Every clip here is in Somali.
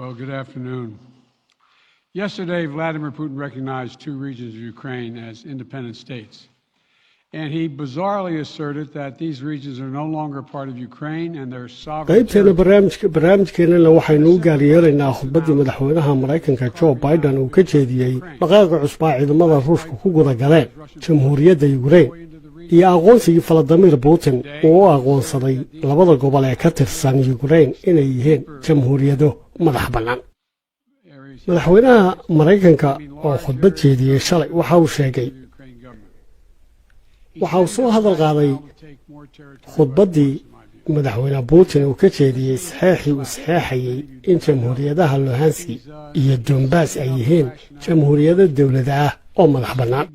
Well, good afternoon. Yesterday, Vladimir Putin recognized two regions of Ukraine as independent states. And he bizarrely asserted that these regions are no longer part of Ukraine and their sovereign qaybteena barnaamijkeena waxaynu u gaaryeeraynaa khudbaddii madaxweynaha Mareykanka Joe Biden uu ka jeediyey dhaqaaqa cusbaa ciidamada Ruushka ku guda galeen Jamhuuriyadda Ukraine iyo aqoonsigii Vladimir Putin oo u aqoonsaday labada gobol ee ka tirsan Ukraine inay yihiin jamhuuriyado madax bannaan. madaxweynaha Mareykanka oo khudbad jeediyey shalay waxa uu sheegay waxa uu soo hadal qaaday khudbaddii madaxweyne Putin uu ka jeediyey saxiixii uu saxiixayay in jamhuuriyadaha Luhansk iyo Donbass ay yihiin jamhuuriyado dawlada ah oo madax bannaan.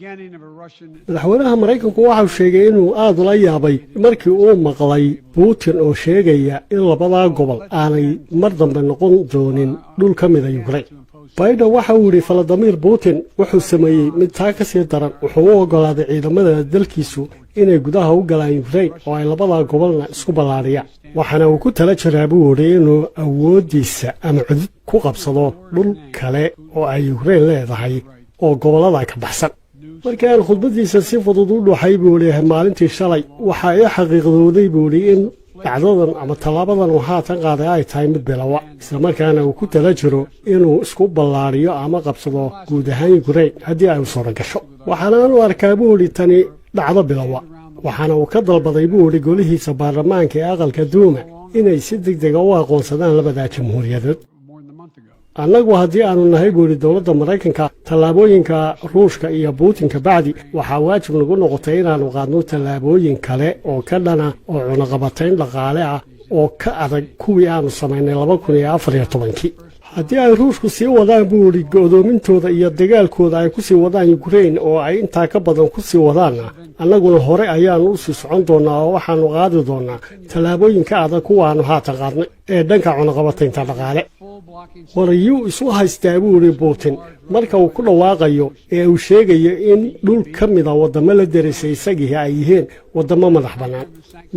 madaxweynaha Mareykanku waxa uu sheegay inuu aad ula yaabay markii uu maqlay Putin oo sheegaya in labada gobol aanay mar dambe noqon doonin dhul ka mid ah Ukraine. Biden waxa uu yiri Vladimir Putin wuxuu sameeyay mid taa ka sii daran wuxuu u ogolaaday ciidamada dalkiisu inay gudaha u galaan Ukraine oo ay labada gobolna isku ballaariyaan waxaana uu ku tala jiraa buu yiri inuu awoodiisa ama cudud ku qabsado dhul kale oo ay Ukraine leedahay oo gobolada ka baxsan. markii aan khudbadiisa si fudud u dhaxay buu leeyahay maalintii shalay waxa ay xaqiiqdooday buu yiri in dhacdadan ama talaabadan uu haatan qaaday ay tahay mid bilowa isla markaana uu ku tala jiro inuu isku ballaariyo ama qabsado guud ahaan Ukraine haddii ay soo gasho waxaana uu arkaa buu yiri tani dhacdo bilowa waxaana uu ka dalbaday buu yiri golihiisa baarlamaanka ee aqalka Duuma inay si degdeg ah u aqoonsadaan labada jamhuuriyadood. annagu haddii aanu nahay buu yiri dowladda Mareykanka tallaabooyinka Ruushka iyo Putin ka bacdi waxaa waajib nagu noqotay inaanu qaadno tallaabooyin kale oo ka dhana oo cunaqabatayn dhaqaale ah oo ka adag kuwii aanu samaynay 2014. haddii ay Ruushku sii wadaan buu yiri go'doomintooda iyo dagaalkooda ay ku sii wadaan Ukraine oo ay intaa ka badan ku sii wadaana annaguna hore ayaanu u sii socon doonaa oo waxaanu qaadi doonaa tallaabooyinka adag kuwaanu haatan qaadnay ee dhanka cunaqabataynta dhaqaale. warayuu isu haystaa buu yiri Putin marka uu ku dhawaaqayo ee uu sheegayo in dhul ka mid ah wadamo la darisay isagii ay yihiin wadamo madax bannaan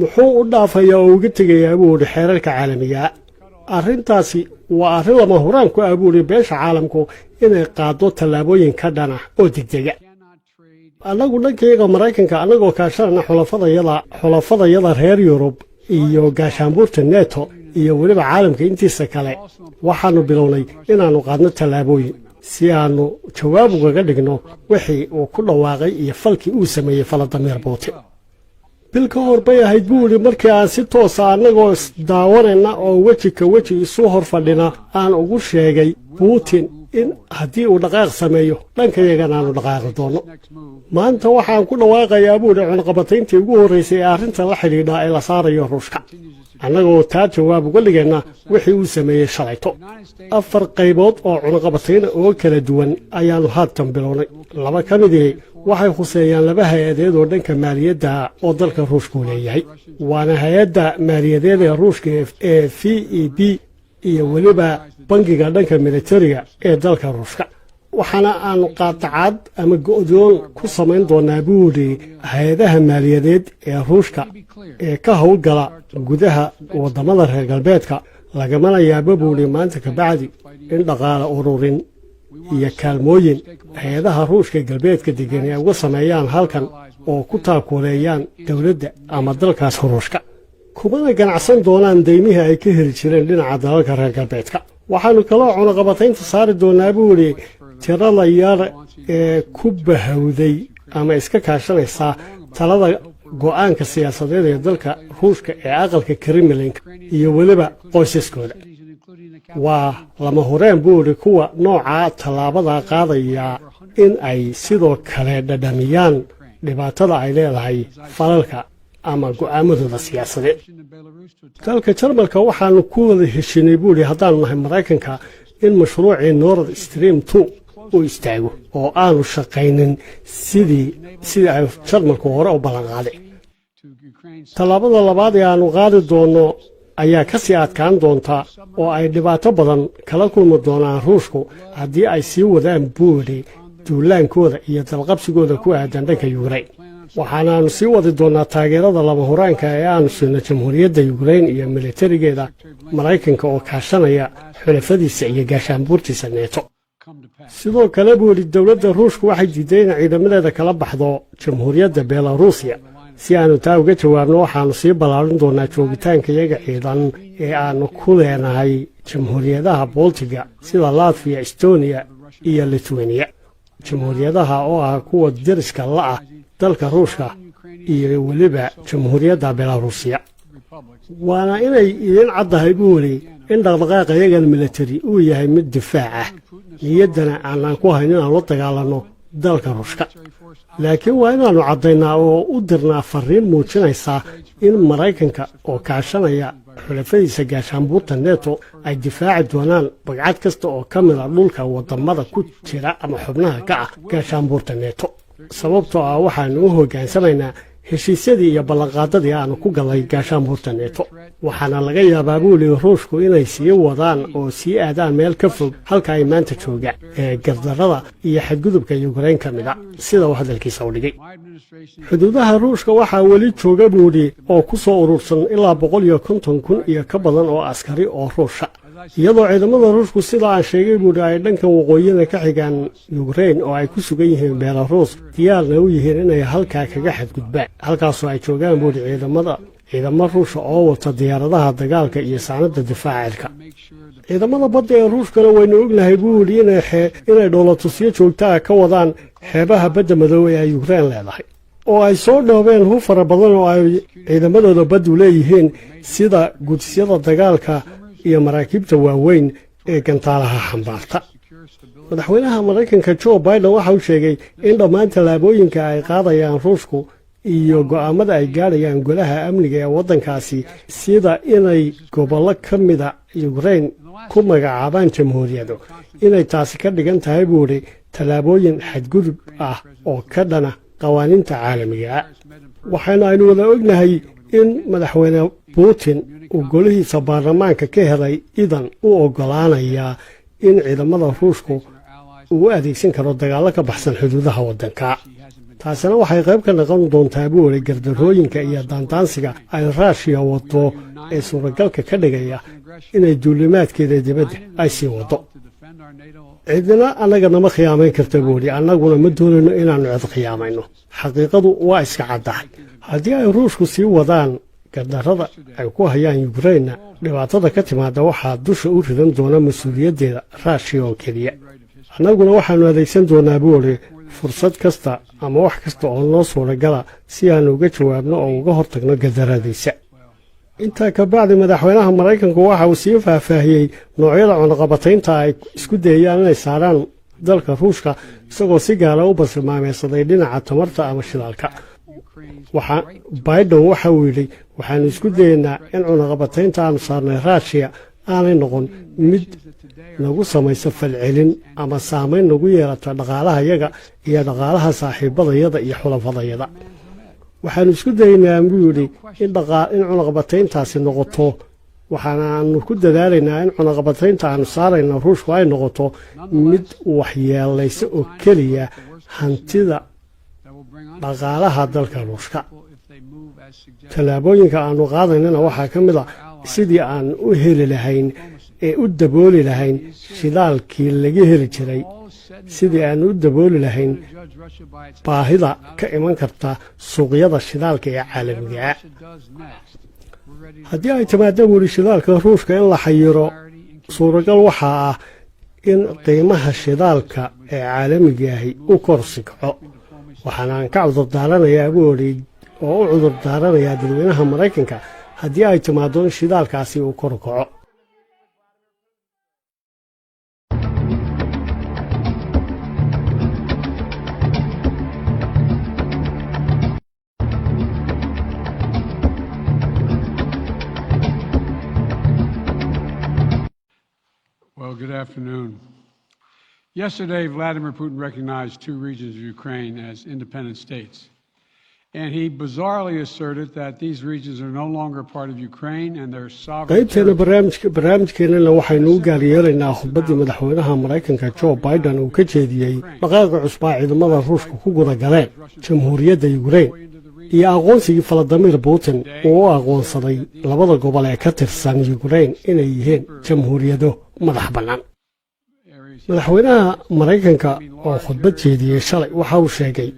muxuu u dhaafayaa oo uga tegayaa buu yiri xeerarka caalamiga arrintaasi waa arrin lama huraan ku ah buu yiri beesha caalamku inay qaado tallaabooyin ka dhana oo degdega. annagu dhankayga Mareykanka annagoo kaashanayna xulafadayada reer Yurub iyo gaashaanbuurta NATO iyo waliba caalamka intiisa kale waxaanu bilownay inaanu qaadno tallaabooyin si aanu jawaab uga dhigno wixii uu ku dhawaaqay iyo falkii uu sameeyay Vladimir Putin. bil ka hor bay ahayd buu yiri markii aan si toos ah annagoo daawanayna oo weji ka weji isu hor fadhina aan ugu sheegay Putin in haddii uu dhaqaaq sameeyo dhankayagana aanu dhaqaaqi doono. maanta waxaan ku dhawaaqayaa buu yiri cunaqabatayntii ugu horreysay ee arrinta la xidhiidha ee la saarayo Ruushka annagoo taa jawaab uga dhigayna wixii uu sameeyay shalayto. 4 qaybood oo cunaqabatayn oo kala duwan ayaanu haatan bilownay. 2 ka mid ah waxay khuseeyaan 2 hay'adood oo dhanka maaliyadda oo dalka Ruushku leeyahay waana hay'adda maaliyadeed ee Ruushka ee VEB iyo waliba bangiga dhanka militariga ee dalka Ruushka waxaana aanu qaatacad ama go'doon ku samayn doonaa buu yiri hay'adaha maaliyadeed ee Ruushka ee ka howlgala gudaha wadamada reer galbeedka lagamana yaabo buu yiri maanta ka bacdi in dhaqaale ururin iyo kaalmooyin hay'adaha Ruushka galbeedka degan ay uga sameeyaan halkan oo ku taakuleeyaan dawladda ama dalkaas Ruushka kuma ganacsan doonaan deymihii ay ka heli jireen dhinaca dalalka reer galbeedka. waxaanu kaloo cunaqabataynta saari doonaa buu yiri tirada yar ee ku bahawday ama iska kaashanaysa talada go'aanka siyaasadeed ee dalka Ruushka ee aqalka Kremlin iyo waliba qoysaskooda. waa lama horeen buu yiri kuwa nooca talaabada qaadaya in ay sidoo kale dhadhamiyaan dhibaatada ay leedahay falalka ama go'aamadooda siyaasadeed. dalka Jarmalka waxaanu ku wada heshiinay buu yiri haddaan nahay Mareykanka in mashruucii Nord Stream 2 uu istaago oo aanu shaqaynin sidii ay Jarmalku hore u ballan qaaday. tallaabada labaad ee aanu qaadi doono ayaa ka sii adkaan doonta oo ay dhibaato badan kala kulmi doonaan Ruushku haddii ay sii wadaan buu yiri duulaankooda iyo dalqabsigooda ku aadan dhanka Ukraine. waxaanaanu sii wadi doonaa taageerada lama huraanka ee aanu siino jamhuuriyadda yukrain iyo militarigeeda maraykanka oo kaashanaya xulafadiisa iyo gaashaanbuurtiisa neeto sidoo kale buu yidhi dowladda ruushku waxay diiday in ciidamadeeda kala baxdo jamhuuriyadda belaruusiya si aanu taa uga jawaabno waxaannu sii ballaarin doonaa joogitaankayaga ciidan ee aannu ku leenahay jamhuuriyadaha boltiga sida latfiya estoniya iyo litwaniya jamhuuriyadaha oo ah kuwa deriska la'ah dalka ruushka iyo weliba jamhuuriyadda belaruusiya waana inay idiin caddahay buu weli in dhaqdhaqaaqa yagan militari uu yahay mid difaac ah niyaddana aanaan ku hayn inaan la dagaalanno dalka ruushka laakiin waa inaannu caddaynaa oo u dirnaa farriin muujinaysaa in maraykanka oo kaashanaya xulafadiisa gaashaanbuurta neto ay difaaci doonaan bagcad kasta oo ka mid a dhulka waddammada ku jira ama xubnaha ka ah gaashaanbuurta neto sababtoo ah waxaannu u hoggaansamaynaa heshiisyadii iyo ballanqaadadii aannu ku gallay gaashaanbuurta neto waxaana laga yaabaa buuli ruushku inay sii wadaan oo sii aadaan meel ka fog halka ay maanta joogaan ee gardarrada iyo xadgudubka yukrain ka mid a sida uu hadalkiisa u dhigay xuduudaha ruushka waxaa weli jooga buudhi oo ku soo urursan ilaa 150,000 iyo ka badan oo askari oo ruusha iyadoo ciidamada ruushku sida aan sheegay buudhi ay dhankan waqooyina ka xigaan yukrain oo ay ku sugan yihiin belaruus diyaarna u yihiin inay halkaa kaga xadgudbaan halkaasoo ay joogaan buudhi ciidamo ruusha oo wata diyaaradaha dagaalka iyo saanada difaaca ciidamada badda ee ruushkana waynu ognahay buu yidhi inay dhoolatusyo joogtaa ka wadaan xeebaha badda madoobey ay yukrain leedahay oo ay soo dhoobeen hub fara badan oo ay ciidamadooda baddu leeyihiin sida gudisyada dagaalka iyo maraakiibta waaweyn ee gantaalaha xambaarta madaxweynaha maraykanka joe biden waxa uu sheegay in dhammaan tallaabooyinka ay qaadayaan ruushku iyo go'aamada ay gaadhayaan golaha amniga ee waddankaasi sida inay gobollo ka mida yukrain ku magacaabaan jamhuuriyado inay taasi ka dhigan tahay buu idhi tallaabooyin xadgudub ah oo ka dhana qawaaniinta caalamigaa waxaana aynu wada ognahay in madaxweyne putin uu golihiisa baarlamaanka ka helay idan u oggolaanayaa in ciidamada ruushku uu adeegsan karo dagaallo ka baxsan xuduudaha waddanka taasina waxay qayb ka noqon doontaa buu idhi gardarrooyinka iyo daandaansiga ay raashiya wado ee suuragalka ka dhigaya inay duulimaadkeeda dibadda ay sii waddo cidina annaga nama khiyaamayn karta buu idhi annaguna ma doonayno inaannu cid khiyaamayno xaqiiqadu waa iska caddahay haddii ay ruushku sii wadaan gardarrada ay ku hayaan yukrainna dhibaatada ka timaada waxaa dusha u ridan doona mas-uuliyaddeeda raashiya oo keliya annaguna waxaannu adeegsan doonaa buu idhi fursad kasta ama wax kasta oo noo suuragala si aannu uga jawaabno oo uga hortagno gardarradiisa intaa ka bacdi madaxweynaha maraykanku waxa uu sii faahfaahiyey noocyada cunaqabataynta ay isku dayayaan inay saaraan dalka ruushka isagoo si gaara u bartilmaameysaday dhinaca tamarta ama shidaalka biden waxa uu yidhi waxaannu isku dayaynaa in cunaqabataynta aanu saarnay raashiya aanay noqon mid nagu samayso falcelin ama saamayn nagu yeelata dhaqaalahayaga iyo dhaqaalaha saaxiibadayada iyo xulafadayada waxaannu isku dayaynaa buu yidhi in cunaqabatayntaasi noqoto waxaanaannu ku dadaalaynaa in cunaqabataynta aannu saarayna ruushku ay noqoto mid waxyeelaysa oo keliya hantida dhaqaalaha dalka ruushka tallaabooyinka aannu qaadaynana waxaa ka mid a sidii aan u heli lahayn ee u dabooli lahayn shidaalkii laga heli jiray sidii aan u dabooli lahayn baahida ka iman karta suuqyada shidaalka ee caalamigaa haddii ay timaado buuri shidaalka ruushka in la xayiro suuragal waxaa ah in qiimaha shidaalka ee caalamigaahi u korsi kaco waxaanaan ka cudurdaaranayaa buuri oo u cudurdaaranayaa dadweynaha maraykanka haddii ay timaado in shidaalkaasi uu kor kaco Well, good afternoon. Yesterday, Vladimir Putin recognized two regions of Ukraine as independent states. And he bizarrely asserted that these regions are no longer part of Ukraine and their sovereign qaybteena barnaamijkeennana waxaynu u gaar yeelaynaa khudbaddii madaxweynaha maraykanka Joe Biden uu ka jeediyey dhaqaaqa cusbaa ciidamada ruushka ku guda galeen jamhuuriyadda Ukraine iyo aqoonsigii Vladimir Putin oo u aqoonsaday labada gobol ee ka tirsan Ukraine inay yihiin jamhuuriyado madax bannaan. madaxweynaha maraykanka oo khudbad jeediyey shalay waxa uu sheegay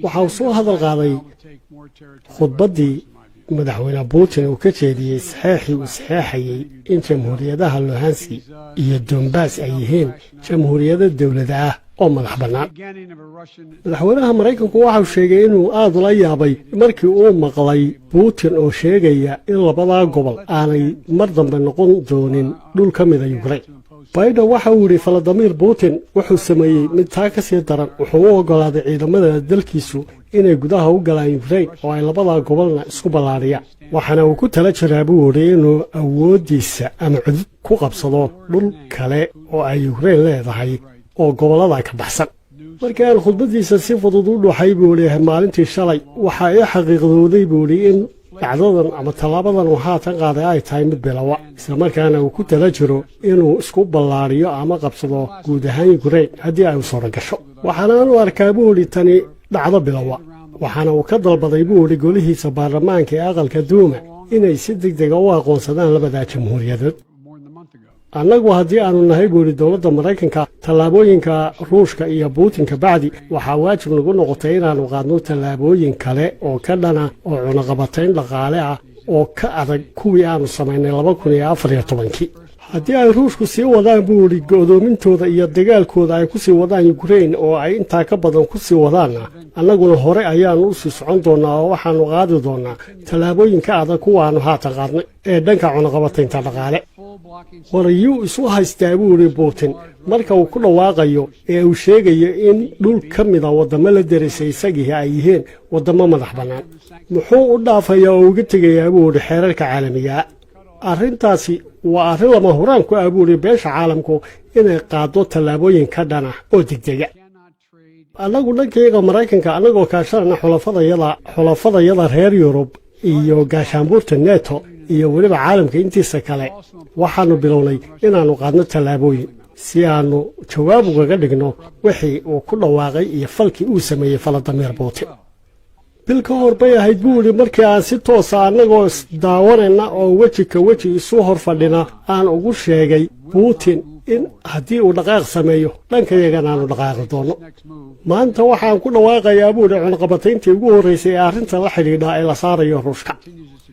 waxa uu soo hadal qaaday khudbaddii madaxweyne Putin uu ka jeediyey saxiixii uu saxiixayay in jamhuuriyadaha Luhansk iyo Donbass ay yihiin jamhuuriyado dawlad ah oo madax bannaan. madaxweynaha maraykanku waxa uu sheegay inuu aad ula yaabay markii uu maqlay Putin oo sheegaya in labada gobol aanay mar dambe noqon doonin dhul ka mid ah Ukraine. Biden waxa uu yiri Vladimir Putin wuxuu sameeyay mid taa ka sii daran, wuxuu u ogolaaday ciidamada dalkiisu inay gudaha u galaan Ukraine oo ay labada gobolna isku ballaariyaan. waxaana uu ku tala jiraa buu yiri inuu awoodiisa ama cudud ku qabsado dhul kale oo ay Ukraine leedahay oo gobolada ka baxsan. markii aan khudbadiisa si fudud u dhaxay buu leeyahay maalintii shalay waxa ay xaqiiqdooday buu in dhacdadan ama talaabadan uu haatan qaaday ay tahay mid bilowa isla markaana uu ku tala jiro inuu isku ballaariyo ama qabsado guud ahaan Ukraine haddii ay soo gasho. waxaana uu arkaa buu tani dhacdo bilowa waxaana uu ka dalbaday buu golihiisa baarlamaanka ee aqalka Duuma inay si degdeg ah u aqoonsadaan labada jamhuuriyadood. annagu haddii aanu nahay buu dowladda Maraykanka tallaabooyinka Ruushka iyo Putin ka bacdi waxa waajib nagu noqotay inaanu qaadno tallaabooyin kale oo ka dhana oo cunaqabatayn dhaqaale ah oo ka adag kuwii aanu samaynay 2014. haddii ay Ruushku sii wadaan buu go'doomintooda iyo dagaalkooda ay ku sii wadaan Ukraine oo ay intaa ka badan ku sii wadaana annaguna hore ayaanu u sii socon doonaa oo waxaanu qaadi doonaa tallaabooyin ka adag kuwaanu haatan qaadnay ee dhanka cunaqabataynta dhaqaale. warayuu isu haystaa buu Putin marka uu ku dhawaaqayo ee uu sheegayo in dhul ka mid ah wadamo la darisay isagii ay yihiin wadamo madax bannaan. muxuu u dhaafayaa oo uga tegayaa buu xeerarka caalamiga arrintaasi waa arrin lama huraan ku abuuray beesha caalamku inay qaado tallaabooyin ka dhana oo degdega. annagu dhankayga Maraykanka annagoo kaashanayna xulafadayada reer Yurub iyo gaashaanbuurta NATO iyo weliba caalamka intiisa kale waxaanu bilownay inaanu qaadno tallaabooyin si aanu jawaab uga dhigno wixii uu ku dhawaaqay iyo falkii uu sameeyay Vladimir Putin. bil ka hor bay ahayd buu markii aan si toos ah annagoo daawanayna oo weji ka weji isu hor fadhina aan ugu sheegay Putin in haddii uu dhaqaaq sameeyo dhankayagana aanu dhaqaaqi doono. maanta waxaan ku dhawaaqayaa buu cunaqabatayntii ugu horreysay ee arrinta la xidhiidha ee la saarayo Ruushka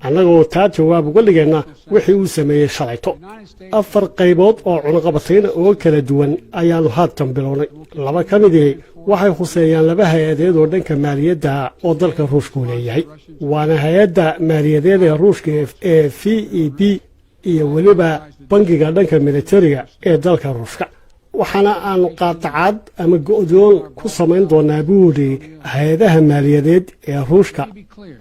annagoo taa jawaab uga dhigayna wixii uu sameeyay shalayto. 4 qaybood oo cunaqabatayna oo kala duwan ayaanu haatan bilownay. 2 ka mid ah waxay khuseeyaan 2 hay'adood oo dhanka maaliyadda oo dalka Ruushku leeyahay. waana hay'adda maaliyadeed ee Ruushka ee VEB iyo weliba bangiga dhanka militariga ee dalka Ruushka. waxaana aanu qaatacad ama go'doon ku samayn doonaa buu hay'adaha maaliyadeed ee Ruushka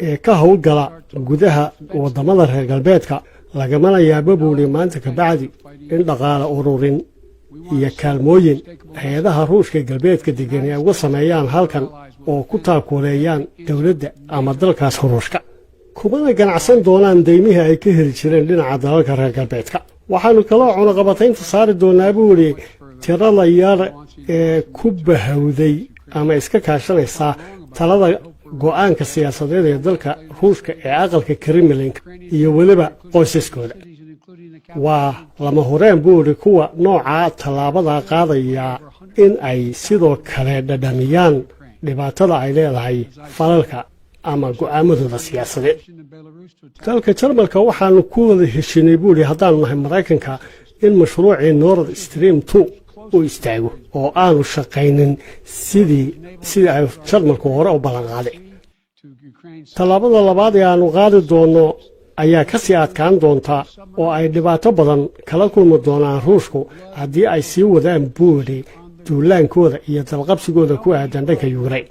ee ka howlgala gudaha wadamada reer galbeedka lagamana yaabo buu maanta ka bacdi in dhaqaale ururin iyo kaalmooyin hay'adaha Ruushka galbeedka degan ay uga sameeyaan halkan oo ku taakuleeyaan dawladda ama dalkaas Ruushka. kumana ganacsan doonaan deymaha ay ka heli jireen dhinaca dalalka reer galbeedka. waxaanu kaloo cunaqabataynta saari doonaa buu tirada yar ee ku bahawday ama iska kaashanaysa talada go'aanka siyaasadeed ee dalka Ruushka ee aqalka Kremlin iyo weliba qoysaskooda. waa lama horeen buu kuwa nooca tallaabada qaadaya in ay sidoo kale dhadhamiyaan dhibaatada ay leedahay falalka ama go'aamadooda siyaasadeed. dalka Jarmalka waxaanu ku wada heshinay buu haddaanu nahay Maraykanka in mashruucii Nord Stream 2 uu istaago oo aanu shaqaynin sidii ay Jarmalku hore u ballan qaaday. tallaabada labaad ee aanu qaadi doono ayaa ka sii adkaan doonta oo ay dhibaato badan kala kulmi doonaan Ruushku haddii ay sii wadaan buuri duulaankooda iyo dalqabsigooda ku aadan dhanka Ukraine.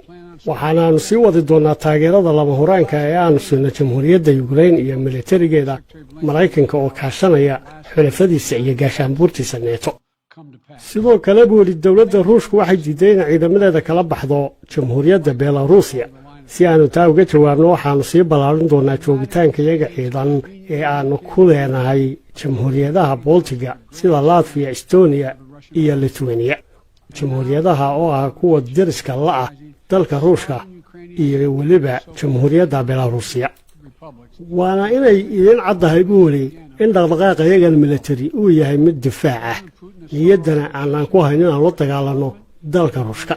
waxaanaanu sii wadi doonaa taageerada lama huraanka ee aanu siino jamhuuriyadda Ukraine iyo militarigeeda Maraykanka oo kaashanaya xulafadiisa iyo gaashaanbuurtiisa NATO. sidoo kale buu yidhi dowladda ruushku waxay diiday in ciidamadeeda kala baxdo jamhuuriyadda belaruusiya si aanu taa uga jawaabno waxaannu sii ballaarin doonaa joogitaanka iyaga ciidan ee aannu ku leenahay jamhuuriyadaha boltiga sida latfiya estoniya iyo litwaniya jamhuuriyadaha oo ah kuwa deriska la'ah dalka ruushka iyo weliba jamhuuriyadda belaruusiya waana inay idin caddahay buu yidhi in dhaqdhaqaaqa iyagan militari uu yahay mid difaac ah niyaddana aanaan ku hayn inaan la dagaalanno dalka ruushka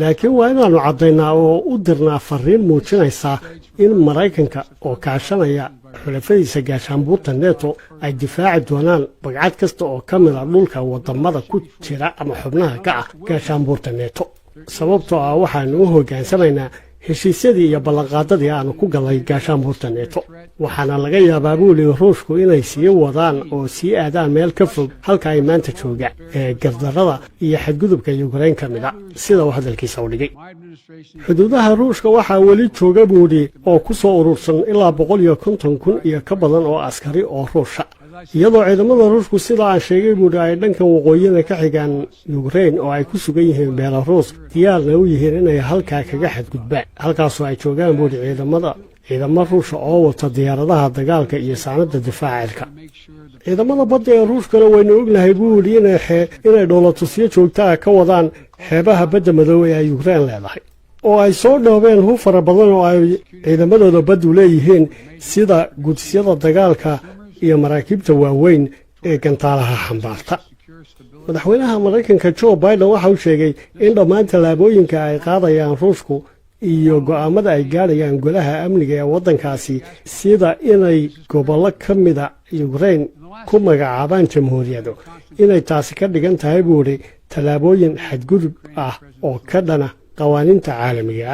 laakiin waa inaannu caddaynaa oo u dirnaa farriin muujinaysaa in maraykanka oo kaashanaya xulafadiisa gaashaanbuurta neto ay difaaci doonaan bagcad kasta oo ka mid a dhulka waddammada ku jira ama xubnaha ka ah gaashaanbuurta neto sababtoo ah waxaannu u hoggaansamaynaa heshiisyadii iyo ballanqaadadii aannu ku gallay gaashaanbuurta neto waxaana laga yaabaa buu yidhi ruushku inay sii wadaan oo sii aadaan meel ka fog halka ay maanta jooga ee gardarrada iyo xadgudubka yukrain ka mid a sida uu hadalkiisa u dhigay xuduudaha ruushka waxaa weli jooga buu yidhi oo ku soo urursan ilaa 150,000 iyo ka badan oo askari oo ruusha iyadoo ciidamada ruushku sida aan sheegay buu yidhi ay dhankan waqooyida ka xigaan yukrain oo ay ku sugan yihiin belaruus diyaarna u yihiin inay halkaa kaga xadgudbaan halkaasoo ay joogaan buu yidhi ciidamo ruusha oo wata diyaaradaha dagaalka iyo saanada difaaca cirka ciidamada badda ee ruushkana waynu ognahay buu yidhi inay dhoolatusyo joogta ah ka wadaan xeebaha badda madow ee ay yukrain leedahay oo ay soo dhoobeen hub fara badan oo ay ciidamadooda baddu leeyihiin sida gudisyada dagaalka iyo maraakiibta waaweyn ee gantaalaha xambaarta madaxweynaha maraykanka joe biden waxa uu sheegay in dhammaan tallaabooyinka ay qaadayaan ruushku iyo go'aamada ay gaadhayaan golaha amniga ee waddankaasi sida inay gobollo ka mida yukrain ku magacaabaan jamhuuriyado inay taasi ka dhigan tahay buu yidhi tallaabooyin xadgudub ah oo ka dhana qawaaniinta caalamiga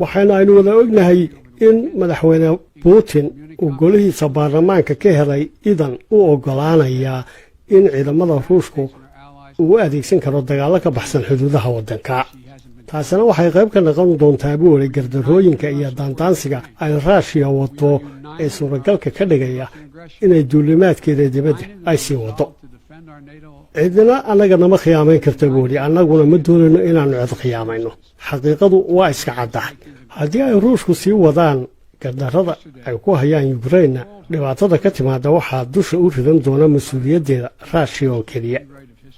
waxaana aynu wada ognahay in madaxweyne putin uu golihiisa baarlamaanka ka helay idan u oggolaanayaa in ciidamada ruushku uu u adeegsan karo dagaallo ka baxsan xuduudaha waddanka taasina waxay qayb ka noqon doontaa buu yidhi gardarrooyinka iyo daandaansiga ay raashiya waddo ee suuragalka ka dhigaya inay duulimaadkeeda dibadda ay sii waddo cidina annaga nama khiyaamayn karta buu yidhi annaguna ma doonayno inaannu cid khiyaamayno xaqiiqadu waa iska caddahay haddii ay ruushku sii wadaan gardarrada ay ku hayaan yukrainna dhibaatada ka timaada waxaa dusha u ridan doona mas-uuliyaddeeda raashiya oo keliya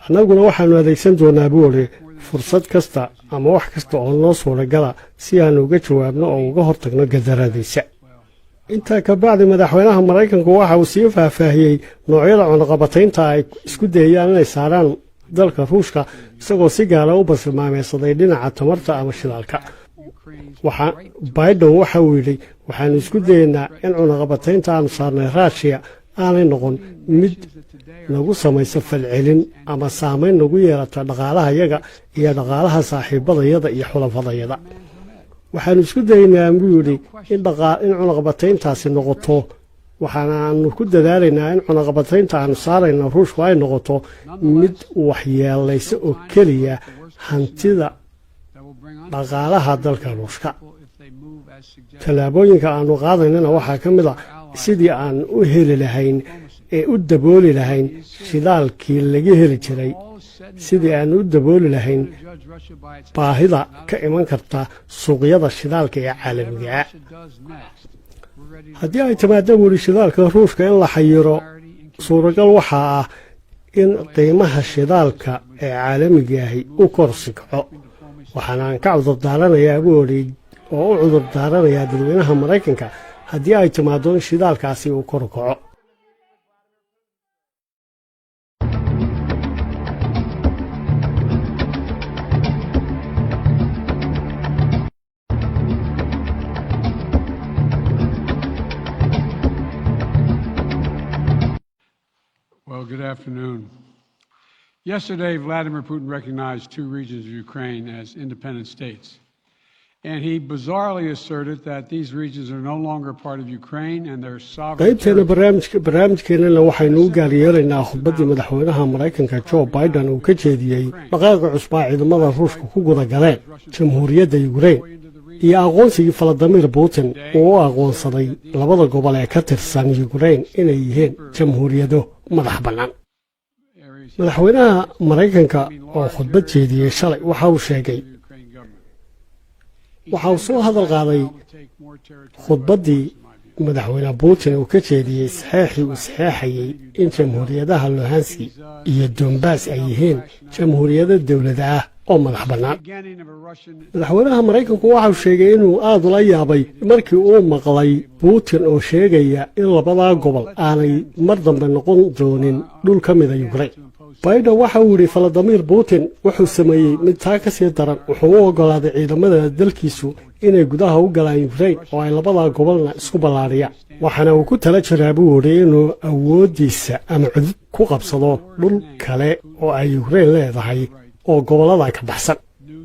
annaguna waxaannu adeegsan doonaa buu yidhi fursad kasta ama wax kasta oo noo suuragala si aannu uga jawaabno oo uga hortagno gardarradiisa intaa ka bacdi madaxweynaha maraykanku waxa uu sii faahfaahiyey noocyada cunaqabataynta ay isku dayayaan inay saaraan dalka ruushka isagoo si gaara u bartilmaameysaday dhinaca tamarta ama shidaalka biden waxa uu yidhi waxaannu isku dayaynaa in cunaqabataynta aanu saarnay raashiya aanay noqon mid nagu samayso falcelin ama saamayn nagu yeelata dhaqaalahayaga iyo dhaqaalaha saaxiibadayada iyo xulafadayada waxaannu isku dayaynaa buu yidhi in cunaqabatayntaasi noqoto waxaanaannu ku dadaalaynaa in cunaqabataynta aanu saarayna ruushku ay noqoto mid waxyeelaysa oo keliya hantida dhaqaalaha dalka ruushka tallaabooyinka aannu qaadaynana waxaa ka mid a sidii aan u heli lahayn ee u dabooli lahayn shidaalkii laga heli jiray sidii aan u dabooli lahayn baahida ka iman karta suuqyada shidaalka ee caalamigaa haddii ay timaado buuhi shidaalka ruushka in la xayiro suuragal waxaa ah in qiimaha shidaalka ee caalamigaahi u korsi kaco waxaanaan ka cudurdaaranayaa buu odhi oo u cudurdaaranayaa dadweynaha maraykanka haddii ay timaado in shidaalkaasi uu kor kaco Well, good afternoon. Yesterday, Vladimir Putin recognized two regions of Ukraine as independent states. And he bizarrely asserted that these regions are no longer part of Ukraine and their sovereign qaybteena barnaamijkeenana waxaynu u gaaryeelaynaa khudbaddii madaxweynaha maraykanka joe biden uu ka jeediyey dhaqaaqa cusbaa ciidamada ruushka ku guda galeen jamhuuriyadda yukrain iyo aqoonsigii valadimir putin uu u aqoonsaday labada gobol ee ka tirsan yukrain inay yihiin jamhuuriyado madax bannaan madaxweynaha Mareykanka oo khudbad jeediyay shalay waxa uu sheegay waxa uu soo hadal qaaday khudbaddii madaxweyne Putin uu ka jeediyay saxiixii uu saxiixayay in jamhuuriyadaha Luhansk iyo Donbass ay yihiin jamhuuriyado dawlad ah oo madax bannaan madaxweynaha Mareykanku waxa uu sheegay inuu aad ula yaabay markii uu maqlay Putin oo sheegaya in labada gobol aanay mar dambe noqon doonin dhul ka mid ah Ukraine Biden waxa uu yiri Vladimir Putin wuxuu sameeyay mid taa ka sii daran wuxuu u ogolaaday ciidamada dalkiisu inay gudaha u galaan Ukraine oo ay labada gobolna isku ballaariyaan waxaana uu ku tala jiraa buu yiri inuu awoodiisa ama cudud ku qabsado dhul kale oo ay Ukraine leedahay oo gobolada ka baxsan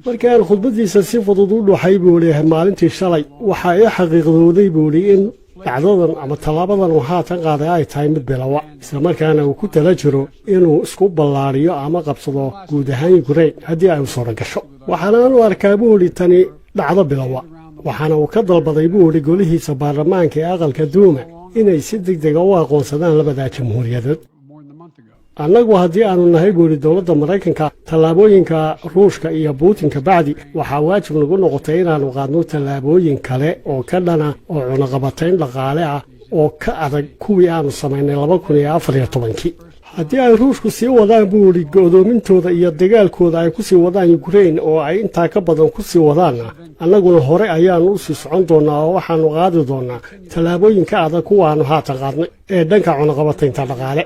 markii aan khudbadiisa si fudud u dhuuxay buu leeyahay maalintii shalay waxa ay xaqiiqdooday buu in dhacdadan ama talaabadan uu haatan qaaday ay tahay mid bilowa isla markaana uu ku tala jiro inuu isku ballaariyo ama qabsado guud ahaan Ukraine haddii ay soo gasho waxaana aanu arkaa buu tani dhacdo bilowa waxaana uu ka dalbaday buu golihiisa baarlamaanka ee aqalka Duuma inay si degdeg ah u aqoonsadaan labada jamhuuriyadood annagu haddii aanu nahay buu dowladda Mareykanka tallaabooyinka Ruushka iyo Putin ka bacdi waxa waajib nagu noqotay inaanu qaadno tallaabooyin kale oo ka dhana oo cunaqabatayn dhaqaale ah oo ka adag kuwii aanu samaynay 2014 haddii ay Ruushku sii wadaan buu go'doomintooda iyo dagaalkooda ay ku sii wadaan Ukraine oo ay intaa ka badan ku sii wadaana annaguna hore ayaanu u sii socon doonaa oo waxaanu qaadi doonaa tallaabooyin ka adag kuwaanu haatan qaadnay ee dhanka cunaqabataynta dhaqaale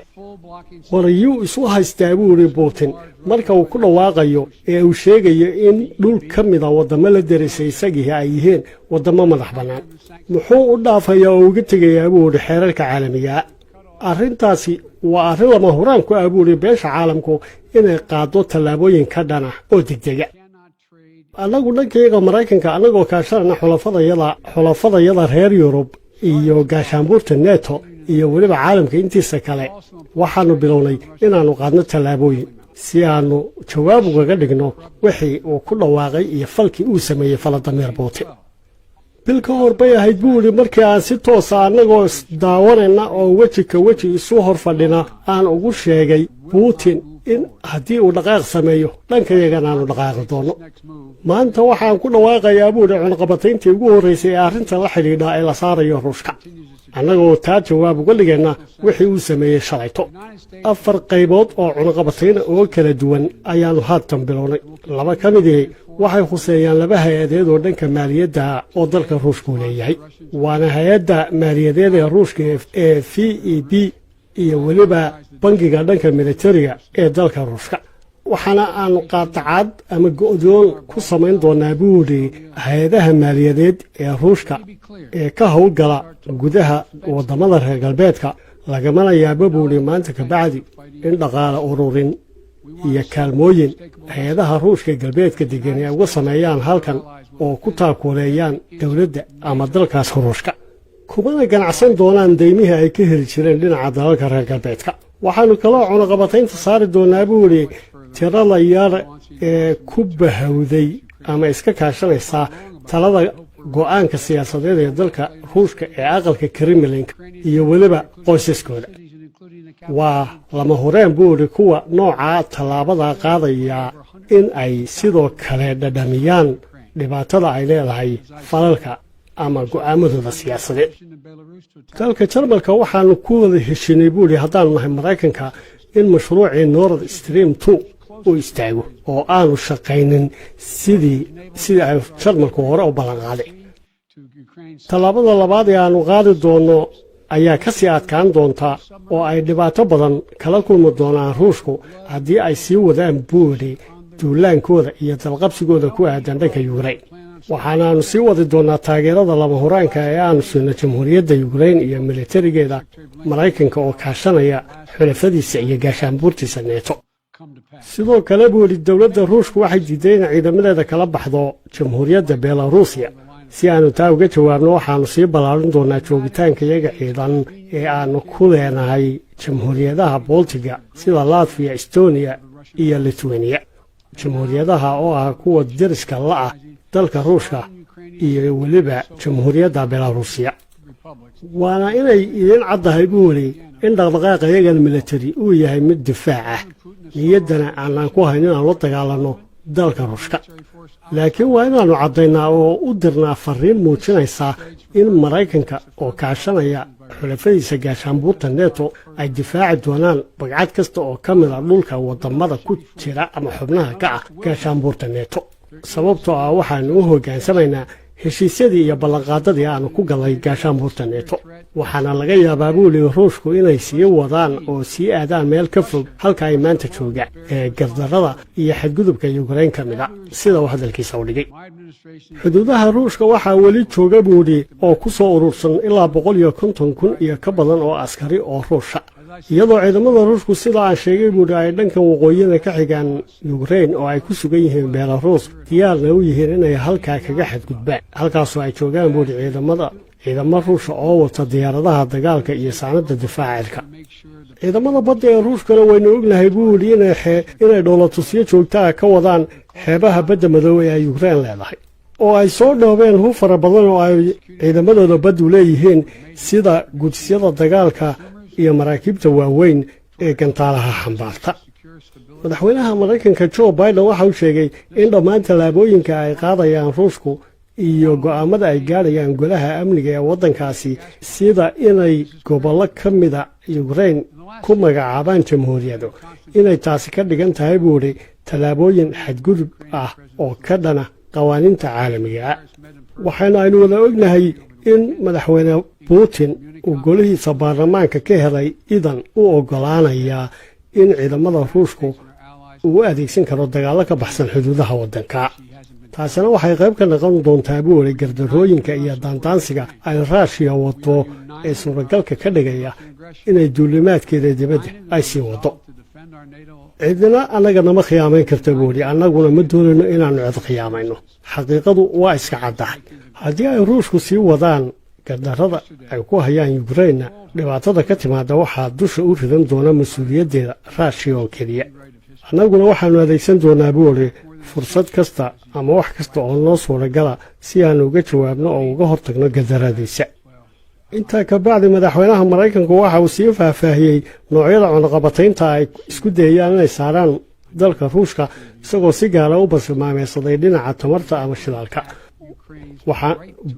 warayuu isu haystaa buu Putin marka uu ku dhawaaqayo ee uu sheegayo in dhul ka mid ah wadamo la darisay isagii ay yihiin wadamo madax bannaan muxuu u dhaafayaa oo uga tegayaa buu xeerarka caalamiga arrintaasi waa arrin lama huraan ku abuuray beesha caalamku inay qaado tallaabooyin ka dhana oo degdega annagu dhankayga Mareykanka annagoo kaashanayna xulafadayada reer Yurub iyo gaashaanbuurta NATO iyo waliba caalamka intiisa kale waxaanu bilownay inaanu qaadno tallaabooyin si aanu jawaab uga dhigno wixii uu ku dhawaaqay iyo falkii uu sameeyay Vladimir Putin bil ka hor bay ahayd buu markii aan si toos ah annagoo daawanayna oo weji ka weji isu hor fadhina aan ugu sheegay Putin in haddii uu dhaqaaq sameeyo dhankayagana aanu dhaqaaqi doono maanta waxaan ku dhawaaqayaa buu cunaqabatayntii ugu horreysay ee arrinta la xidhiidha ee la saarayo Ruushka annagoo taa jawaab uga dhigayna wixii uu sameeyay shalayto 4 qaybood oo cunaqabatayn oo kala duwan ayaanu haatan bilownay laba ka mid ah waxay khuseeyaan laba hay'adeed oo dhanka maaliyadda oo dalka Ruushku leeyahay waana hay'adda maaliyadeed ee Ruushka ee FEB iyo waliba bangiga dhanka militariga ee dalka Ruushka waxaana aanu qaatacad ama go'doon ku samayn doonaa buuri hay'adaha maaliyadeed ee Ruushka ee ka howlgala gudaha wadamada reer galbeedka lagamana yaabo buuri maanta ka bacdi in dhaqaale ururin iyo kaalmooyin hay'adaha Ruushka galbeedka degan ay uga sameeyaan halkan oo ku taakuleeyaan dawladda ama dalkaas Ruushka kuma ganacsan doonaan deymihi ay ka heli jireen dhinaca dalalka reer galbeedka waxaanu kala cunaqabataynta saari doonaa buuri tirada yar ee ku bahawday ama iska kaashanaysa talada go'aanka siyaasadeed ee dalka Ruushka ee aqalka Kremlin iyo waliba qoysaskooda waa lama horeen buuri kuwa nooca tallaabada qaadaya in ay sidoo kale dhadhamiyaan dhibaatada ay leedahay falalka ama go'aamadooda siyaasadeed dalka Jarmalka waxaanu ku wada heshiinay buuri haddaan nahay Mareykanka in mashruucii Nord Stream 2 uu istaago oo aanu shaqaynin sidii ay Jarmalku hore u ballan qaaday tallaabada labaad ee aanu qaadi doono ayaa ka sii adkaan doonta oo ay dhibaato badan kala kulmi doonaan Ruushku haddii ay sii wadaan buuri duulaankooda iyo dalqabsigooda ku aadan dhanka Ukraine waxaanaanu sii wadi doonaa taageerada lama huraanka ee aanu siino jamhuuriyadda Ukraine iyo militarigeeda Mareykanka oo kaashanaya xulafadiisa iyo gaashaanbuurtiisa NATO sidoo kale buuri dowladda Ruushku waxay diiday in ciidamadeeda kala baxdo jamhuuriyadda Belarusia si aanu taa uga jawaabno waxaanu sii ballaarin doonaa joogitaanka iyaga ciidan ee aanu ku leenahay jamhuuriyadaha Baltiga sida Latvia, Estonia iyo Lithuania jamhuuriyadaha oo ah kuwa deriska la ah dalka Ruushka iyo waliba jamhuuriyadda Belarusia waana inay idin caddahay buuri in dhaqdhaqaaqa iyaga military uu yahay mid difaac ah niyaddana aanaan ku hayn inaan la dagaalanno dalka ruushka laakiin waa inaannu caddaynaa oo u dirnaa farriin muujinaysaa in maraykanka oo kaashanaya xulafadiisa gaashaanbuurta neto ay difaaci doonaan bagcad kasta oo ka mid a dhulka waddammada ku jira ama xubnaha ka ah gaashaanbuurta neto sababtoo ah waxaannu u hoggaansamaynaa heshiisyadii iyo ballanqaadadii aanu ku gallay gaashaanbuurta neto waxaana laga yaabaa buu lihi ruushku inay sii wadaan oo sii aadaan meel ka fog halka ay maanta joogaan ee gardarrada iyo xadgudubka yukrain ka mid a sida uu hadalkiisa u dhigay xuduudaha ruushka waxaa weli jooga buudhi oo ku soo urursan ilaa 150,000 iyo ka badan oo askari oo ruusha iyadoo ciidamada ruushku sida aan sheegay buudhi ay dhankan waqooyida ka xigaan yukrain oo ay ku sugan yihiin belarus diyaarna u yihiin inay halkaa kaga xadgudbaan halkaasoo ay joogaan buudhi ciidamo ruusha oo wata diyaaradaha dagaalka iyo saanada difaaca ciidamada badda ee ruushkana waynu ognahay buu yidhi inay dhowlatusyo joogtaa ka wadaan xeebaha badda madow ee ay yukrain leedahay oo ay soo dhoobeen hub fara badan oo ay ciidamadooda baddu leeyihiin sida gudisyada dagaalka iyo maraakiibta waaweyn ee gantaalaha xambaarta madaxweynaha maraykanka joe biden waxa uu sheegay in dhammaan tallaabooyinka ay qaadayaan ruushku iyo go'aamada ay gaadhayaan golaha amniga ee waddankaasi sida inay gobollo ka mida yukrain ku magacaabaan jamhuuriyado inay taasi ka dhigan tahay buu idhi tallaabooyin xadgudub ah oo ka dhana qawaaniinta caalamiga waxaana aynu wada ognahay in madaxweyne putin uu golihiisa baarlamaanka ka helay idan u oggolaanayaa in ciidamada ruushku uu u adeegsan karo dagaallo ka baxsan xuduudaha waddanka taasina waxay qayb ka noqon doontaa buu idhi gardarrooyinka iyo daandaansiga ay raashiya wado ee suuragalka ka dhigaya inay duulimaadkeeda dibadda ay sii waddo cidina annaga nama khiyaamayn karta buu idhi annaguna ma doonayno inaannu cid khiyaamayno xaqiiqadu waa iska caddahay haddii ay ruushku sii wadaan gardarrada ay ku hayaan yukrainna dhibaatada ka timaada waxaa dusha u ridan doona mas-uuliyaddeeda raashiya oo keliya annaguna waxaannu adeegsan doonaa buu idhi fursad kasta ama wax kasta oo noo suuragala si aannu uga jawaabno oo uga hortagno gardarradiisa intaa ka bacdi madaxweynaha maraykanku waxa uu sii faahfaahiyey noocyada cunaqabataynta ay isku dayayaan inay saaraan dalka ruushka isagoo si gaara u bartilmaameysaday dhinaca tamarta ama shidaalka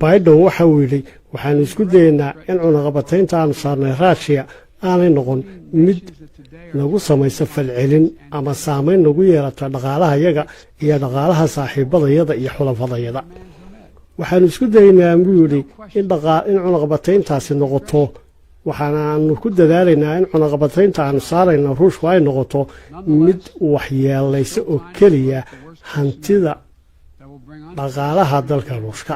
biden waxa uu yidhi waxaannu isku dayaynaa in cunaqabataynta aanu saarnay raashiya aanay noqon mid nagu samaysa falcelin ama saamayn nagu yeelata dhaqaalahayaga iyo dhaqaalaha saaxiibadayada iyo xulafadayada waxaannu isku dayaynaa buu yidhi in cunaqabatayntaasi noqoto waxaanaannu ku dadaalaynaa in cunaqabataynta aanu saarayna ruushku ay noqoto mid waxyeelaysa oo keliya hantida dhaqaalaha dalka ruushka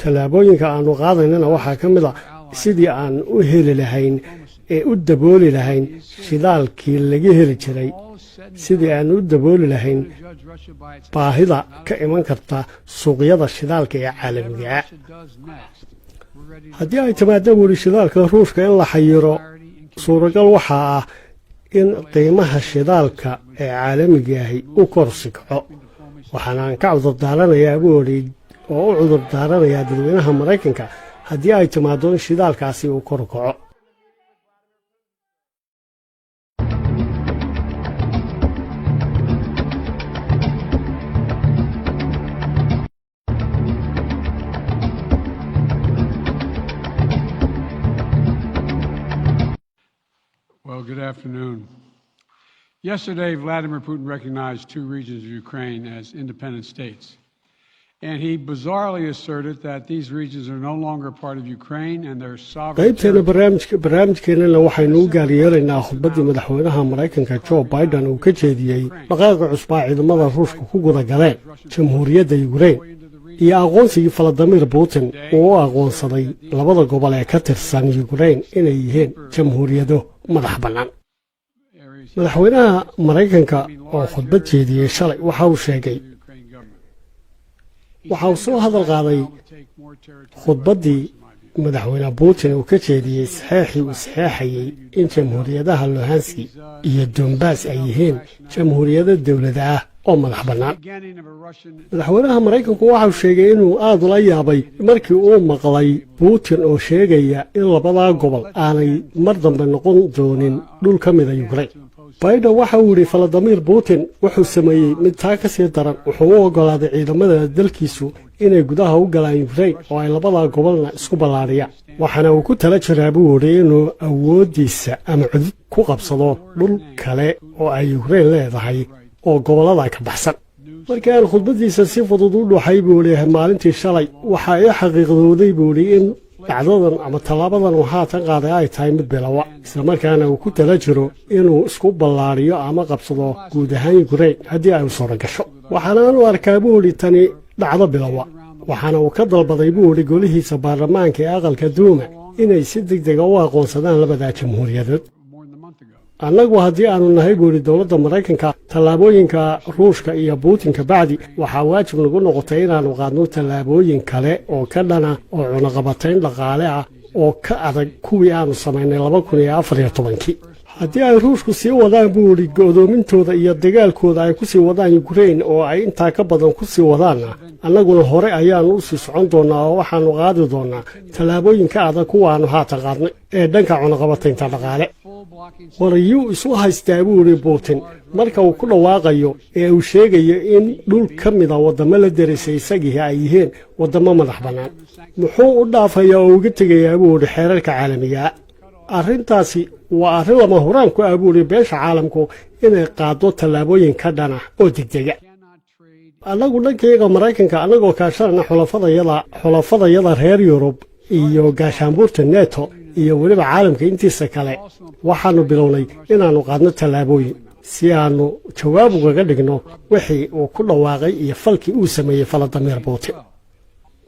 tallaabooyinka aannu qaadaynana waxaa ka mid a sidii aan u heli lahayn ee u dabooli lahayn shidaalkii laga heli jiray sidii aan u dabooli lahayn baahida ka iman karta suuqyada shidaalka ee caalamigaa haddii ay timaadda buuhi shidaalka ruushka in la xayiro suuragal waxaa ah in qiimaha shidaalka ee caalamigaahi u korsi kaco waxaanaan ka cudurdaaranayaa buu idhi oo u cudurdaaranayaa dadweynaha maraykanka haddii ay timaaddo in shidaalkaasi uu kor kaco Well, good afternoon. Yesterday, Vladimir Putin recognized two regions of Ukraine as independent states. And he bizarrely asserted that these regions are no longer part of Ukraine and their sovereign qaybteena barnaamijkeennana waxaynu u gaaryeelaynaa khudbaddii madaxweynaha maraykanka joe biden uu ka jeediyey dhaqaaqa cusbaa ciidamada ruushka ku guda galeen jamhuuriyadda yukrain iyo aqoonsigii valadimir putin uu u aqoonsaday labada gobol ee ka tirsan yukrain inay yihiin jamhuuriyado madax bannaan madaxweynaha maraykanka oo khudbad jeediyey shalay waxa uu sheegay waxa uu soo hadal qaaday khudbaddii madaxweyne putin uu ka jeediyey saxeexii uu saxeexayey in jamhuuriyadaha luhanski iyo donbass ay yihiin jamhuuriyado dowlada ah oo madax bannaan madaxweynaha maraykanku waxa uu sheegay inuu aad ula yaabay markii uu maqlay putin oo sheegaya in labadaa gobol aanay mar dambe noqon doonin dhul ka mida yukrain بايدن waxa uu yiri Vladimir Putin wuxuu sameeyay mid taa ka sii daran wuxuu u ogolaaday ciidamada dalkiisu inay gudaha u galaan Ukraine oo ay labada gobolna isku balaariyaan waxana uu ku tala jiraa buu yiri inuu awoodiisa ama cudud ku qabsado dhul kale oo ay Ukraine leedahay oo gobolada ka baxsan markaan khudbadiisa si fudud u dhaxay buu leeyahay maalintii shalay waxa ay xaqiiqdooday buu in dhacdadan ama talaabadan uu haatan qaaday ay tahay mid bilawa isla markaana uu ku tala jiro inuu isku ballaariyo ama qabsado guud ahaan Ukraine haddii ay soo gasho waxaana uu arkaa buu tani dhacdo bilawa waxaana uu ka dalbaday buu golihiisa baarlamaanka ee aqalka Duuma inay si degdeg ah u aqoonsadaan labada jamhuuriyadood annagu haddii aanu nahay buu dowladda Mareykanka talaabooyinka Ruushka iyo Putin ka bacdi waxa waajib nagu noqotay inaanu qaadno talaabooyin kale oo ka dhana oo cunaqabatayn dhaqaale ah oo ka adag kuwii aanu sameynay 2014 haddii ay Ruushku sii wadaan buu go'doomintooda iyo dagaalkooda ay ku sii wadaan Ukraine oo ay inta ka badan ku sii wadaan annaguna hore ayaanu u sii socon doonaa oo waxaanu qaadi doonaa talaabooyinka adag kuwaanu haatan qaadnay ee dhanka cunaqabataynta dhaqaale warayuu isu haystaa buu Putin marka uu ku dhawaaqayo ee uu sheegayo in dhul ka mid ah wadamo la darisay isagii ay yihiin wadamo madax bannaan muxuu u dhaafayaa oo uga tegayaa buu xeerarka caalamiga arrintaasi waa arrin lama huraan ku abuuray beesha caalamku inay qaado talaabooyin ka dhana oo degdega annagu dhankayga Mareykanka annagoo kaashanayna xulafadayada reer Yurub iyo gaashaanbuurta NATO iyo waliba caalamka intiisa kale waxaanu bilownay inaanu qaadno talaabooyin si aanu jawaab uga dhigno wixii uu ku dhawaaqay iyo falkii uu sameeyay Vladimir Putin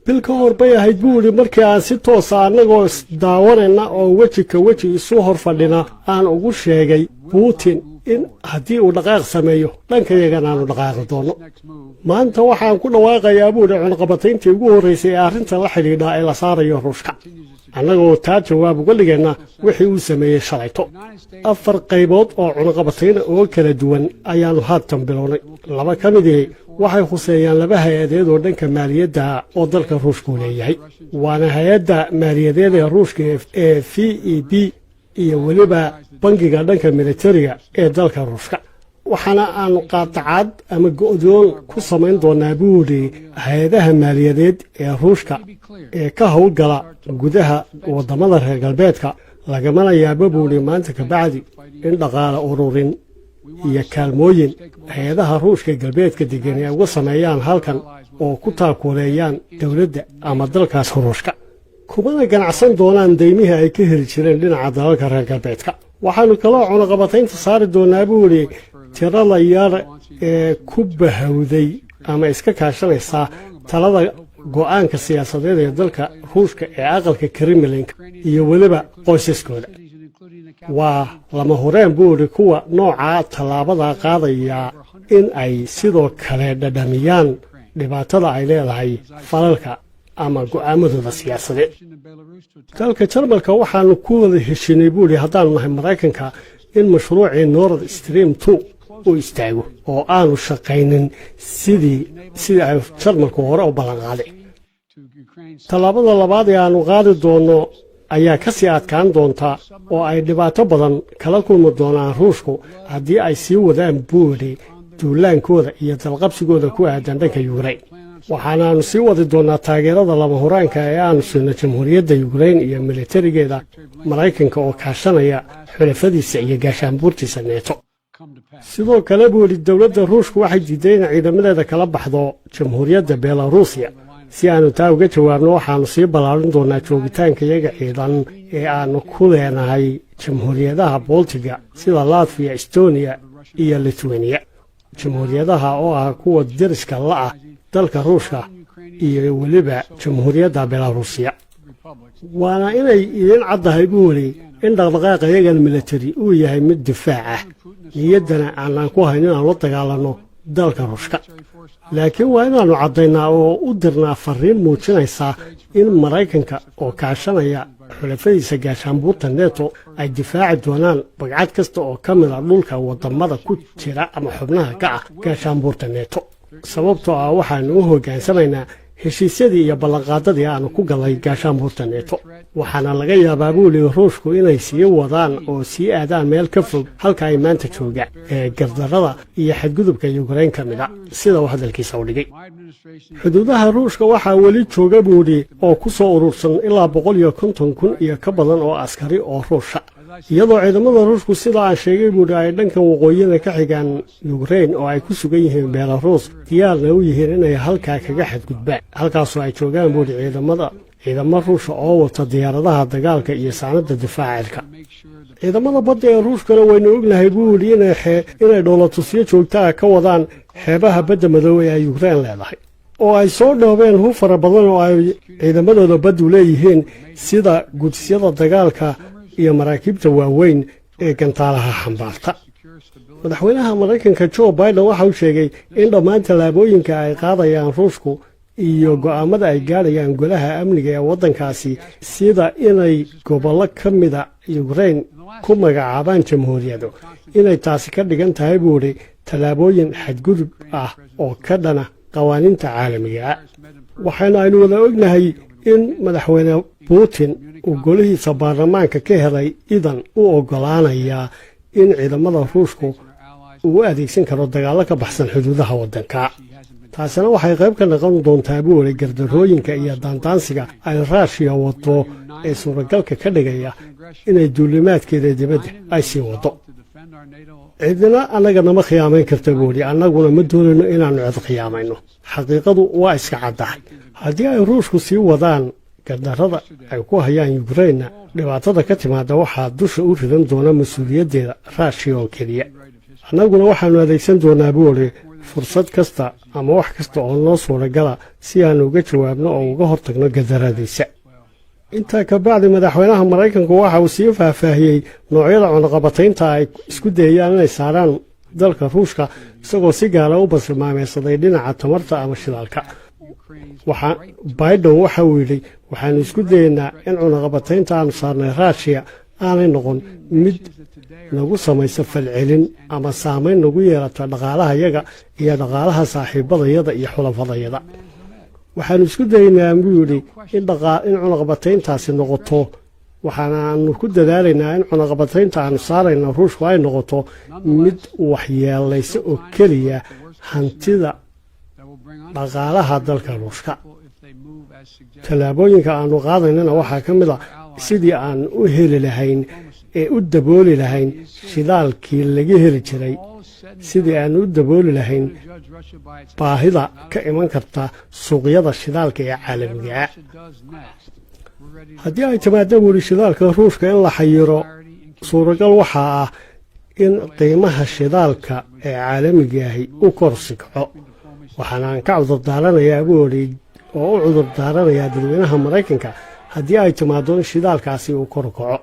bil ka hor bay ahayd buu markii aan si toos ah annagoo daawanayna oo weji ka weji isu hor fadhina aan ugu sheegay Putin in haddii uu dhaqaaq sameeyo dhankayagana aanu dhaqaaqi doono maanta waxaan ku dhawaaqayaa buu cunaqabatayntii ugu horeysay ee arrinta la xidhiidha ee la saarayo Ruushka annagoo taa jawaab uga dhigayna wixii uu sameeyay shalayto 4 qaybood oo cunaqabatayn oo kala duwan ayaanu haatan bilownay laba ka mid ah waxay khuseeyaan laba hay'adeed oo dhanka maaliyadda oo dalka Ruushku leeyahay waana hay'adda maaliyadeed ee Ruushka ee FEB iyo waliba bangiga dhanka militariga ee dalka Ruushka waxaana aanu qaatacad ama go'doon ku samayn doonaa buuri hay'adaha maaliyadeed ee Ruushka ee ka howlgala gudaha wadamada reer galbeedka lagamana yaabo buuri maanta ka bacdi in dhaqaale ururin iyo kaalmooyin hay'adaha Ruushka galbeedka degan ay uga sameeyaan halkan oo ku taakuleeyaan dawladda ama dalkaas Ruushka kumana ganacsan doonaan deymihii ay ka heli jireen dhinaca dalalka reer galbeedka waxaanu kaloo cunaqabataynta saari doonaa buuri tirada yar ee ku bahawday ama iska kaashanaysa talada go'aanka siyaasadeed ee dalka Ruushka ee aqalka Kremlin iyo waliba qoysaskooda waa lama horeen buuri kuwa nooca talaabada qaadaya in ay sidoo kale dhadhamiyaan dhibaatada ay leedahay falalka ama go'aamadooda siyaasadeed dalka Jarmalka waxaanu ku wada heshiinay buuri haddaan nahay Mareykanka in mashruucii Nord Stream 2 uu istaago oo aanu shaqaynin sidii ay Jarmalku hore u ballan qaaday talaabada labaad ee aanu qaadi doono ayaa ka sii adkaan doonta oo ay dhibaato badan kala kulmi doonaan Ruushku haddii ay sii wadaan buuri duulaankooda iyo dalqabsigooda ku aadan dhanka Ukraine waxaanaanu sii wadi doonaa taageerada lama huraanka ee aanu siino jamhuuriyadda Ukraine iyo militarigeeda Mareykanka oo kaashanaya xulafadiisa iyo gaashaanbuurtiisa NATO sidoo kale buuri dowladda Ruushku waxay diiday in ciidamadeeda kala baxdo jamhuuriyadda Belaruusiya si aanu taa uga jawaabno waxaanu sii ballaarin doonaa joogitaanka iyaga ciidan ee aanu ku leenahay jamhuuriyadaha Baltiga sida Latvia, Estonia iyo Lithuania jamhuuriyadaha oo ah kuwa deriska la ah dalka Ruushka iyo waliba jamhuuriyadda Belaruusiya waana inay idin caddahay buuri in dhaqdhaqaaqa iyagan military uu yahay mid difaac ah niyaddana aanan ku haynin aan la dagaalano dalka Ruushka laakiin waa inaanu caddaynaa oo u dirnaa fariin muujinaysa in Mareykanka oo kaashanaya xulafadiisa gaashaanbuurta NATO ay difaaci doonaan bagcad kasta oo ka mid ah dhulka wadamada ku jira ama xubnaha ka ah gaashaanbuurta NATO sababtoo ah waxaanu u hogaansamaynaa heshiisyadii iyo ballanqaadadii aanu ku galay gaashaanbuurta neeto waxaana laga yaabaa buu yidhi ruushku inay sii wadaan oo sii aadaan meel ka fog halka ay maanta joogaan ee gardarrada iyo xadgudubka yukrain ka mid a sida uu hadalkiisa u dhigay xuduudaha ruushka waxaa weli jooga buu yidhi oo ku soo urursan ilaa 150,000 iyo ka badan oo askari oo ruusha iyadoo ciidamada ruushku sida aan sheegay buu yidhi ay dhankan waqooyida ka xigaan yukrain oo ay ku sugan yihiin belarus diyaarna u yihiin inay halkaa kaga xadgudbaan halkaasoo ay joogaan buu yidhi ciidamo ruusha oo wata diyaaradaha dagaalka iyo saanada difaaca ciidamada badda ee ruushkana waynu ognahay buu yidhi inay dhoolatusyo joogtaa ka wadaan xeebaha badda madoobey ee yukrain leedahay oo ay soo dhoobeen hub fara badan oo ay ciidamadooda baddu leeyihiin sida gudisyada dagaalka iyo maraakiibta waaweyn ee gantaalaha xambaarta madaxweynaha maraykanka Joe Biden waxa uu sheegay in dhammaan tallaabooyinka ay qaadayaan ruushku iyo go'aamada ay gaarayaan golaha amniga ee waddankaasi sida inay gobollo ka mida Ukraine ku magacaabaan jamhuuriyado inay taasi ka dhigan tahay buu yidhi tallaabooyin xadgudub ah oo ka dhana qawaaniinta caalamiga waxaana aynu wada ognahay in madaxweyne Putin uu golihiisa baarlamaanka ka helay idan u oggolaanaya in ciidamada ruushku uu adeegsan karo dagaallo ka baxsan xuduudaha waddanka taasina waxay qayb ka noqon doontaa buu yidhi gardarrooyinka iyo daandaansiga ay raashiya wado ee suuragalka ka dhigaya inay duulimaadkeeda dibadda ay sii wado cidina annaga nama khiyaamayn karta buu yidhi annaguna ma doonayno inaannu cid khiyaamayno xaqiiqadu waa iska caddahay haddii ay ruushku sii wadaan gardarrada ay ku hayaan yukrainna dhibaatada ka timaada waxaa dusha u ridan doona mas-uuliyaddeeda raashiya oo keliya annaguna waxaannu adeegsan doonaa buu yidhi fursad kasta ama wax kasta oo noo suuragala si aanu uga jawaabno oo uga hortagno gadaradiisa intaa ka bacdi madaxweynaha maraykanku waxa uu sii faahfaahiyey noocyada cunaqabataynta ay isku dayayaan inay saaraan dalka ruushka isagoo si gaara u bartilmaameysaday dhinaca tamarta ama shidaalka Biden waxa uu yidhi waxaanu isku dayaynaa in cunaqabataynta aanu saarnay raashiya aanay noqon mid nagu samaysa falcelin ama saamayn nagu yeelata dhaqaalahayaga iyo dhaqaalaha saaxiibadayada iyo xulafadayada waxaanu isku dayaynaa buu yidhi in cunaqabatayntaasi noqoto waxaanaanu ku dadaalaynaa in cunaqabataynta aanu saarayna ruushku ay noqoto mid waxyeelaysa oo keliya hantida dhaqaalaha dalka ruushka tallaabooyinka aanu qaadaynana waxaa ka mid a sidii aan u heli lahayn ee u dabooli lahayn shidaalkii laga heli jiray sidii aan u dabooli lahayn baahida ka iman karta suuqyada shidaalka ee caalamiga haddii ay timaado weli shidaalka ruushka in la xayiro suuragal waxaa ah in qiimaha shidaalka ee caalamigaahi u korsi kaco waxaanaan ka cudurdaaranayaa buu yidhi oo u cudurdaaranayaa dadweynaha maraykanka haddii ay timaado in shidaalkaasi uu kor kaco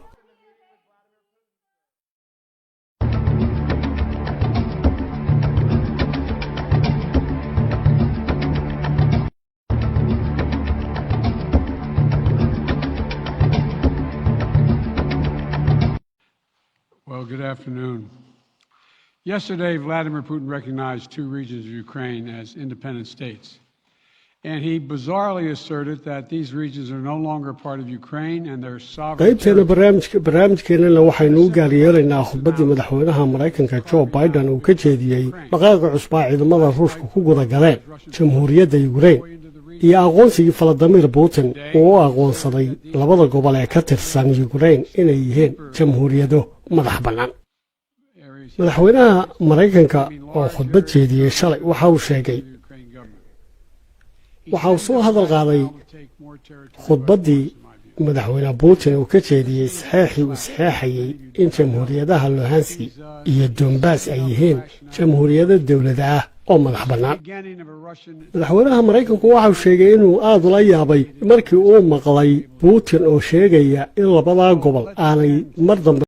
Well, good afternoon. Yesterday, Vladimir Putin recognized two regions of Ukraine as independent states. And he bizarrely asserted that these regions are no longer part of Ukraine and their sovereign. qaybteena barnaamijkeennana waxaynu u gaaryeelaynaa khudbaddii madaxweynaha maraykanka Joe Biden uu ka jeediyey dhaqaaqa cusbaa ciidamada ruushka ku guda galeen jamhuuriyadda Ukraine iyo aqoonsigii Vladimir Putin uu u aqoonsaday labada gobol ee ka tirsan Ukraine inay yihiin jamhuuriyado madax bannaan madaxweynaha maraykanka oo khudbad jeediyey shalay waxa uu sheegay waxa uu soo hadal qaaday khudbaddii madaxweyne Putin uu ka jeediyey saxiixii uu saxeexayey in jamhuuriyadaha Luhansk iyo Donbass ay yihiin jamhuuriyado dowlad ah oo madax bannaan madaxweynaha maraykanku waxa uu sheegay inuu aad ula yaabay markii uu maqlay Putin oo sheegaya in labada gobol aanay mar dambe